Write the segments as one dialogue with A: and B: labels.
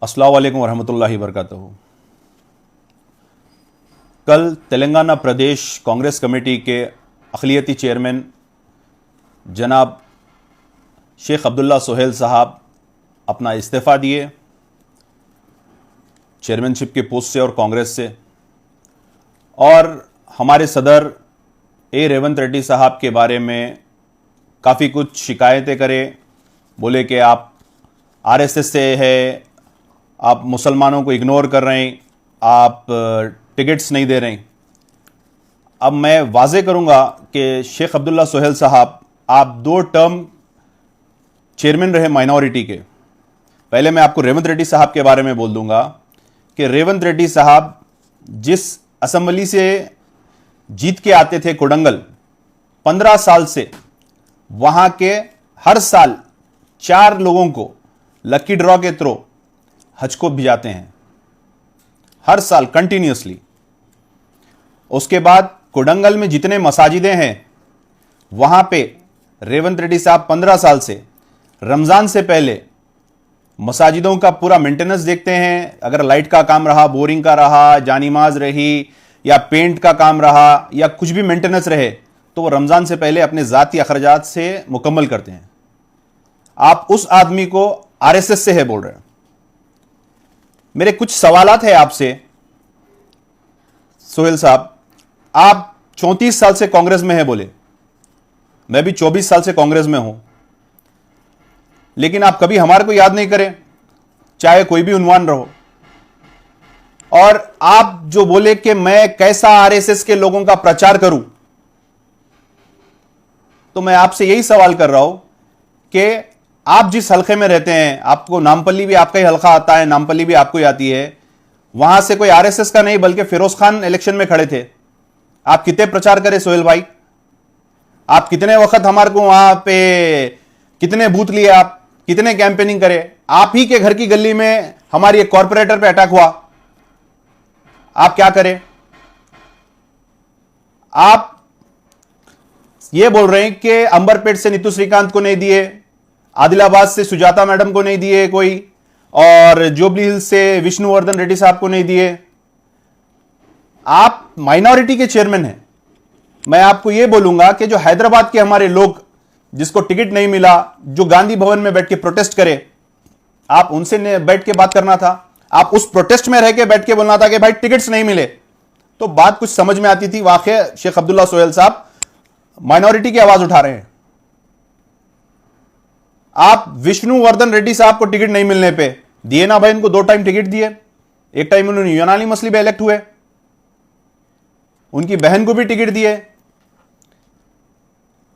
A: अस्सलाम वालेकुम वरहमतुल्लाहि वबरकातुहू। कल तेलंगाना प्रदेश कांग्रेस कमेटी के अक़लियती चेयरमैन जनाब शेख अब्दुल्ला सोहेल साहब अपना इस्तीफ़ा दिए चेयरमैनशिप के पोस्ट से और कांग्रेस से, और हमारे सदर रेवंत रेड्डी साहब के बारे में काफ़ी कुछ शिकायतें करे। बोले कि आप आरएसएस से है, आप मुसलमानों को इग्नोर कर रहे हैं, आप टिकट्स नहीं दे रहे हैं। अब मैं वाज़े करूंगा कि शेख अब्दुल्ला सोहेल साहब, आप 2 टर्म चेयरमैन रहे माइनॉरिटी के। पहले मैं आपको रेवंत रेड्डी साहब के बारे में बोल दूंगा कि रेवंत रेड्डी साहब जिस असेंबली से जीत के आते थे कोडंगल, 15 साल से वहां के हर साल 4 लोगों को लकी ड्रॉ के थ्रू हज को भिजाते हैं, हर साल कंटिन्यूसली। उसके बाद कोडंगल में जितने मसाजिदें हैं वहां पे रेवंत रेड्डी साहब 15 साल से रमजान से पहले मसाजिदों का पूरा मेंटेनेंस देखते हैं। अगर लाइट का काम रहा, बोरिंग का रहा, जानीमाज रही, या पेंट का काम रहा, या कुछ भी मेंटेनेंस रहे, तो वो रमजान से पहले अपने जाती अखराजात से मुकम्मल करते हैं। आप उस आदमी को आरएसएस से है बोल रहे हैं। मेरे कुछ सवालात है आपसे सोहेल साहब। आप 34 साल से कांग्रेस में है बोले, मैं भी 24 साल से कांग्रेस में हूं, लेकिन आप कभी हमारे को याद नहीं करें, चाहे कोई भी उन्वान रहो। और आप जो बोले कि मैं कैसा आरएसएस के लोगों का प्रचार करूं, तो मैं आपसे यही सवाल कर रहा हूं कि आप जिस हलके में रहते हैं, आपको नामपल्ली भी आपका ही हलका आता है, नामपल्ली भी आपको ही आती है, वहां से कोई आरएसएस का नहीं बल्कि फिरोज खान इलेक्शन में खड़े थे। आप कितने प्रचार करें सोहेल भाई? आप कितने वक्त हमारे को वहां पे कितने बूथ लिए, आप कितने कैंपेनिंग करे? आप ही के घर की गली में हमारी एक कॉर्पोरेटर पे अटैक हुआ, आप क्या करें? आप ये बोल रहे हैं कि अंबरपेट से नीतू श्रीकांत को नहीं दिए, आदिलाबाद से सुजाता मैडम को नहीं दिए कोई, और जुबली हिल्स से विष्णुवर्धन रेड्डी साहब को नहीं दिए। आप माइनॉरिटी के चेयरमैन हैं। मैं आपको यह बोलूंगा कि जो हैदराबाद के हमारे लोग जिसको टिकट नहीं मिला, जो गांधी भवन में बैठ के प्रोटेस्ट करे, आप उनसे बैठ के बात करना था। आप उस प्रोटेस्ट में रह के बैठ के बोलना था कि भाई टिकट्स नहीं मिले, तो बात कुछ समझ में आती थी। वाकई शेख अब्दुल्ला सोहेल साहब माइनॉरिटी की आवाज उठा रहे हैं। आप विष्णुवर्धन रेड्डी साहब को टिकट नहीं मिलने पे दिए ना भाई, इनको 2 टाइम टिकट दिए। एक टाइम उन्होंने यूनानी मसली में इलेक्ट हुए, उनकी बहन को भी टिकट दिए।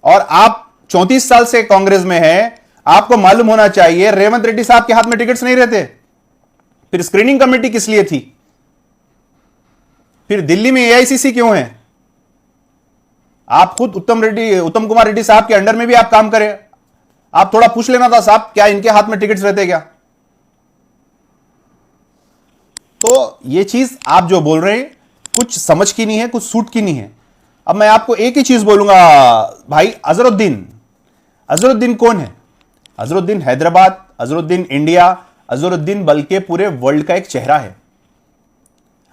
A: और आप 34 साल से कांग्रेस में हैं, आपको मालूम होना चाहिए रेवंत रेड्डी साहब के हाथ में टिकट्स नहीं रहते। फिर स्क्रीनिंग कमेटी किस लिए थी? फिर दिल्ली में एआईसीसी क्यों है? आप खुद उत्तम कुमार रेड्डी साहब के अंडर में भी आप काम करें। आप थोड़ा पूछ लेना था साहब, क्या इनके हाथ में टिकट्स रहते क्या? तो ये चीज आप जो बोल रहे हैं कुछ समझ की नहीं है, कुछ सूट की नहीं है। अब मैं आपको एक ही चीज बोलूंगा भाई, अजहरुद्दीन कौन है? अजहरुद्दीन हैदराबाद, अजहरुद्दीन इंडिया, अजहरुद्दीन बल्कि पूरे वर्ल्ड का एक चेहरा है।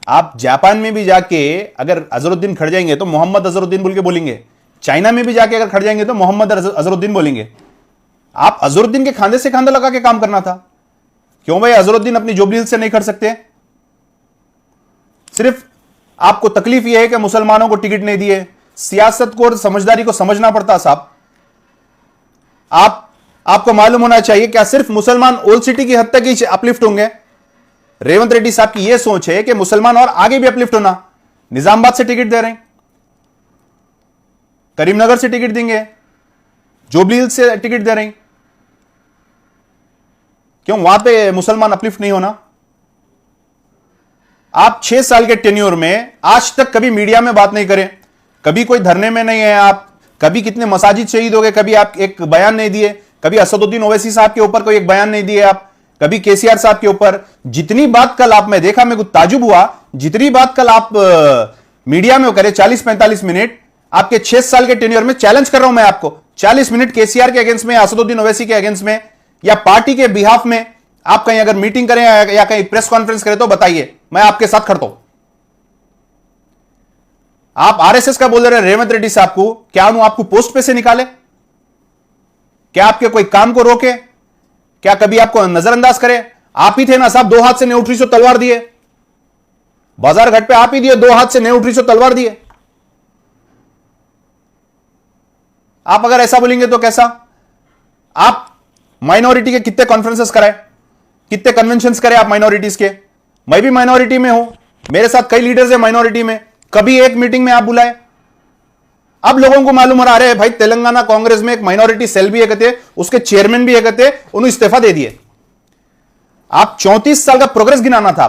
A: आप जापान में भी जाके अगर अजहरुद्दीन खड़ जाएंगे तो मोहम्मद अजहरुद्दीन बोल के बोलेंगे। चाइना में भी जाके अगर खड़ जाएंगे तो मोहम्मद अजहरुद्दीन बोलेंगे। आप अजहरुद्दीन के खांधे से खांधा लगा के काम करना था। क्यों भाई अजहरुद्दीन अपनी जुबली हिल्स से नहीं खड़ सकते? सिर्फ आपको तकलीफ यह है कि मुसलमानों को टिकट नहीं दिए। सियासत को और समझदारी को समझना पड़ता साहब। आपको मालूम होना चाहिए, क्या सिर्फ मुसलमान ओल्ड सिटी की हद तक ही अपलिफ्ट होंगे? रेवंत रेड्डी साहब की यह सोच है कि मुसलमान और आगे भी अपलिफ्ट होना। निजामाबाद से टिकट दे रहे हैं, करीमनगर से टिकट देंगे, जुबली हिल्स से टिकट दे रहे हैं। क्यों वहां पे मुसलमान अपलिफ्ट नहीं होना? आप 6 साल के टेन्योर में आज तक कभी मीडिया में बात नहीं करें, कभी कोई धरने में नहीं है आप, कभी कितने मसाजिद शहीद हो गए, कभी आप एक बयान नहीं दिए, कभी असदुद्दीन ओवैसी साहब के ऊपर कोई एक बयान नहीं दिए आप, कभी केसीआर साहब के ऊपर। जितनी बात कल आप में देखा, मेरे को ताजुब हुआ, जितनी बात कल आप मीडिया में करे 40-45 मिनट, आपके 6 साल के टेन्योर में चैलेंज कर रहा हूं मैं आपको, 40 मिनट केसीआर के अगेंस्ट में, असदुद्दीन ओवैसी के अगेंस्ट में, या पार्टी के बिहाफ में आप कहीं अगर मीटिंग करें या कहीं प्रेस कॉन्फ्रेंस करें तो बताइए, मैं आपके साथ खड़ा हूं। आप आरएसएस का बोल रहे हैं रेवंत रेड्डी साहब को, क्या उन्होंने आपको पोस्ट पे से निकाले? क्या आपके कोई काम को रोके? क्या कभी आपको नजरअंदाज करे? आप ही थे ना साहब, 2 हाथ से नहीं उठ रही सो तलवार दिए, बाजार घाट पे आप ही दिए, 2 हाथ से नहीं उठ रही सो तलवार दिए। आप अगर ऐसा बोलेंगे तो कैसा? आप माइनॉरिटी के कितने कॉन्फ्रेंसेस कराए, कितने कन्वेंशंस करे आप माइनॉरिटीज के? मैं भी माइनॉरिटी में हूं, मेरे साथ कई लीडर्स हैं माइनॉरिटी में, कभी एक मीटिंग में आप बुलाए? अब लोगों को मालूम हो रहा है भाई तेलंगाना कांग्रेस में एक माइनॉरिटी सेल भी है कहते, उसके चेयरमैन भी है कहते, उन्होंने इस्तीफा दे दिए। आप 34 साल का प्रोग्रेस गिनाना था,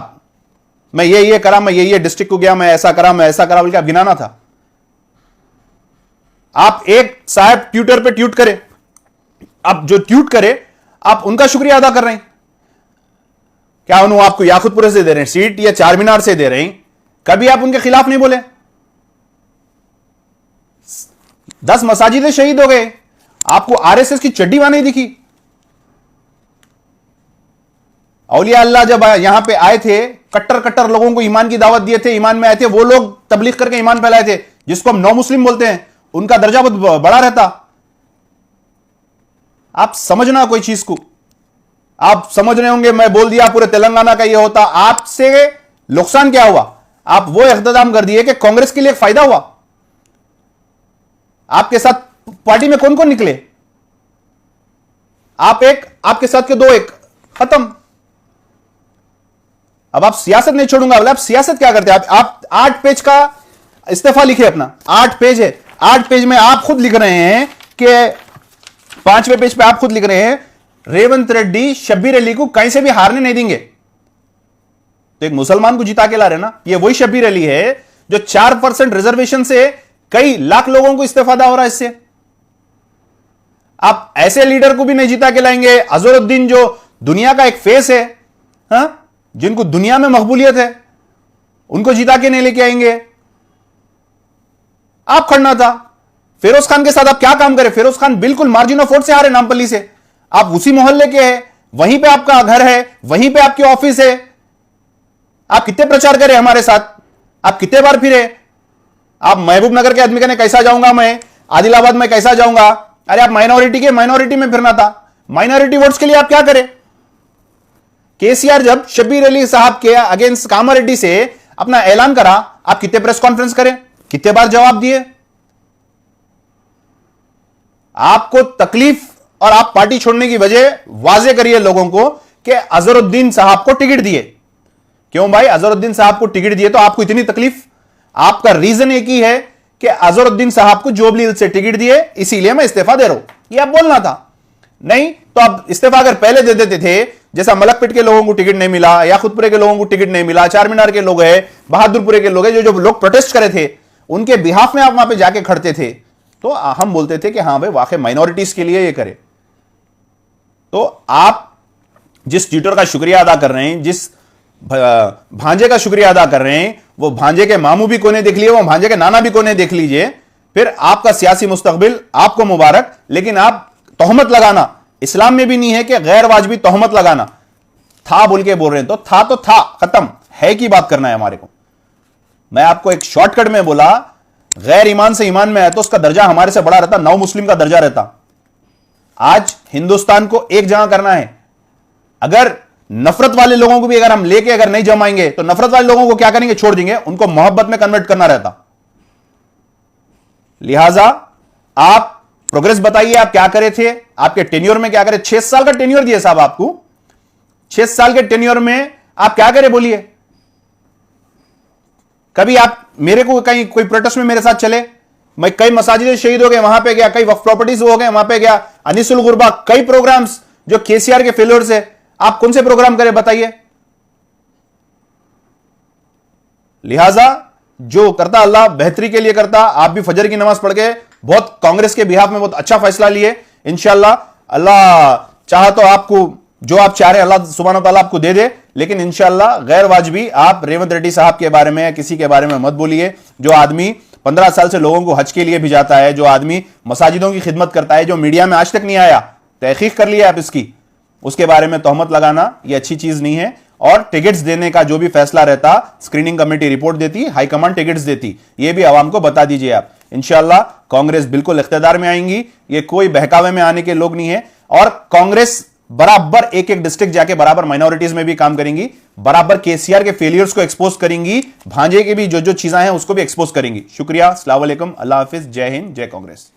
A: मैं ये करा, मैं ये डिस्ट्रिक्ट को गया, मैं ऐसा करा, मैं ऐसा करा, बल्कि आप गिनाना था। आप एक साहब ट्विटर पे ट्वीट करे, आप जो ट्वीट करे आप उनका शुक्रिया अदा कर रहे हैं। क्या उन्होंने आपको याकुतपुरे से दे रहे हैं सीट या चार मीनार से दे रहे हैं? कभी आप उनके खिलाफ नहीं बोले। 10 मसाजिदें शहीद हो गए, आपको आरएसएस की चड्डी वहां नहीं दिखी। औलिया अल्लाह जब यहां पे आए थे, कट्टर कट्टर लोगों को ईमान की दावत दिए थे, ईमान में आए थे, वो लोग तबलीग करके ईमान फैलाए थे, जिसको हम नौ मुस्लिम बोलते हैं, उनका दर्जा बहुत बड़ा रहता। आप समझना कोई चीज को, आप समझ रहे होंगे मैं बोल दिया पूरे तेलंगाना का ये होता, आपसे नुकसान क्या हुआ? आप वो इख्तिताम कर दिए कि कांग्रेस के लिए एक फायदा हुआ। आपके साथ पार्टी में कौन कौन निकले? आप एक, आपके साथ के 2 एक, खत्म। अब आप सियासत नहीं छोड़ूंगा, बोले आप सियासत क्या करते हैं? आप 8 पेज का इस्तीफा लिखे अपना, 8 पेज है, 8 पेज में आप खुद लिख रहे हैं कि 5वें पेज पे आप खुद लिख रहे हैं रेवंत रेड्डी शब्बीर अली को कहीं से भी हारने नहीं देंगे। तो एक मुसलमान को जिता के ला रहे ना, ये वही शब्बीर अली है जो 4% रिजर्वेशन से कई लाख लोगों को इस्तीफा हो रहा है इससे। आप ऐसे लीडर को भी नहीं जिता के लाएंगे। अजहरुद्दीन जो दुनिया का एक फेस है, जिनको दुनिया में मकबूलियत है, उनको जिता के नहीं लेके आएंगे। आप खड़ना था फिरोज खान के साथ, आप क्या काम करें? फिरोज खान बिल्कुल मार्जिन ऑफ वोट से हारे नामपल्ली से, आप उसी मोहल्ले के हैं, वहीं पे आपका घर है, वहीं पे आपकी ऑफिस है। आप कितने प्रचार करें हमारे साथ, आप कितने बार फिरे? आप महबूब नगर के आदमी कहने कैसा जाऊंगा मैं, आदिलाबाद में कैसा जाऊंगा? अरे आप माइनॉरिटी में फिरना था, माइनॉरिटी वोट्स के लिए आप क्या करें? केसीआर जब शब्बीर अली साहब के अगेंस्ट कामारेड्डी से अपना ऐलान करा, आप कितने प्रेस कॉन्फ्रेंस करें, कितने बार जवाब दिए? आपको तकलीफ और आप पार्टी छोड़ने की वजह वाजे करिए लोगों को कि अजहरुद्दीन साहब को टिकट दिए। क्यों भाई अजहरुद्दीन साहब को टिकट दिए तो आपको इतनी तकलीफ? आपका रीजन एक ही है कि अजहरुद्दीन साहब को जोबली हिल्स से टिकट दिए, इसीलिए मैं इस्तीफा दे रहा हूं, यह आप बोलना था। नहीं तो आप इस्तीफा अगर पहले दे देते थे, जैसा मलकपेट के लोगों को टिकट नहीं मिला, याकुतपुरे के लोगों को टिकट नहीं मिला, चार मीनार के लोग हैं, बहादुरपुरे के लोग हैं, जो लोग प्रोटेस्ट करे थे, उनके बिहाफ में आप वहां पे जाके खड़ते थे, तो हम बोलते थे कि हां भाई वाकई माइनॉरिटीज के लिए ये करे। तो आप जिस ट्विटर का शुक्रिया अदा कर रहे हैं, जिस भांजे का शुक्रिया अदा कर रहे हैं, वो भांजे के मामू भी कोने देख लिए, वो भांजे के नाना भी कोने देख लीजिए, फिर आपका सियासी मुस्तकबिल आपको मुबारक। लेकिन आप तोहमत लगाना, इस्लाम में भी नहीं है कि गैर वाजबी तोहमत लगाना। था बोल के बोल रहे हैं तो था, खत्म है की बात करना है हमारे को। मैं आपको एक शॉर्टकट में बोला, गैर ईमान से ईमान में है तो उसका दर्जा हमारे से बड़ा रहता, नौ मुस्लिम का दर्जा रहता। आज हिंदुस्तान को एक जगह करना है। अगर नफरत वाले लोगों को भी अगर हम लेके अगर नहीं जमाएंगे तो नफरत वाले लोगों को क्या करेंगे? छोड़ देंगे, उनको मोहब्बत में कन्वर्ट करना रहता। लिहाजा आप प्रोग्रेस बताइए, आप क्या करे थे, आपके टेन्योर में क्या करे? 6 साल का टेन्योर दिए साहब आपको, 6 साल के टेन्योर में आप क्या करे बोलिए? कभी आप मेरे को कहीं कोई प्रोटेस्ट में मेरे साथ चले? मैं कई मसाजिद शहीद हो गए, वहां पे गया, कई वक्फ प्रॉपर्टीज हो गए, वहां पे गया, अनिसुल गुरबा, कई प्रोग्राम्स जो केसीआर के फेलियर से, आप कौन से प्रोग्राम करें बताइए? लिहाजा जो करता अल्लाह बेहतरी के लिए करता। आप भी फजर की नमाज पढ़ के बहुत कांग्रेस के बिहाफ में बहुत अच्छा फैसला लिए। इंशाल्लाह अल्लाह चाहा तो आपको जो आप चाह रहे हैं अल्लाह सुब्हानहू तआला आपको दे दे, लेकिन इंशाल्लाह गैर वाजबी आप रेवंत रेड्डी साहब के बारे में या किसी के बारे में मत बोलिए। जो आदमी 15 साल से लोगों को हज के लिए भिजाता है, जो आदमी मसाजिदों की खिदमत करता है, जो मीडिया में आज तक नहीं आया, तहकीक कर लिया आप इसकी, उसके बारे में तोहमत लगाना ये अच्छी चीज नहीं है। और टिकट्स देने का जो भी फैसला रहता, स्क्रीनिंग कमेटी रिपोर्ट देती, हाईकमांड टिकट्स देती, ये भी आवाम को बता दीजिए आप। इंशाल्लाह कांग्रेस बिल्कुल इख्तियार में आएंगी, ये कोई बहकावे में आने के लोग नहीं है। और कांग्रेस बराबर एक एक डिस्ट्रिक्ट जाके बराबर माइनॉरिटीज में भी काम करेंगी, बराबर केसीआर के फेलियर्स को एक्सपोज करेंगी, भांजे के भी जो जो चीजें हैं उसको भी एक्सपोज करेंगी। शुक्रिया, अस्सलाम वालेकुम, अल्लाह हाफिज, जय हिंद, जय कांग्रेस।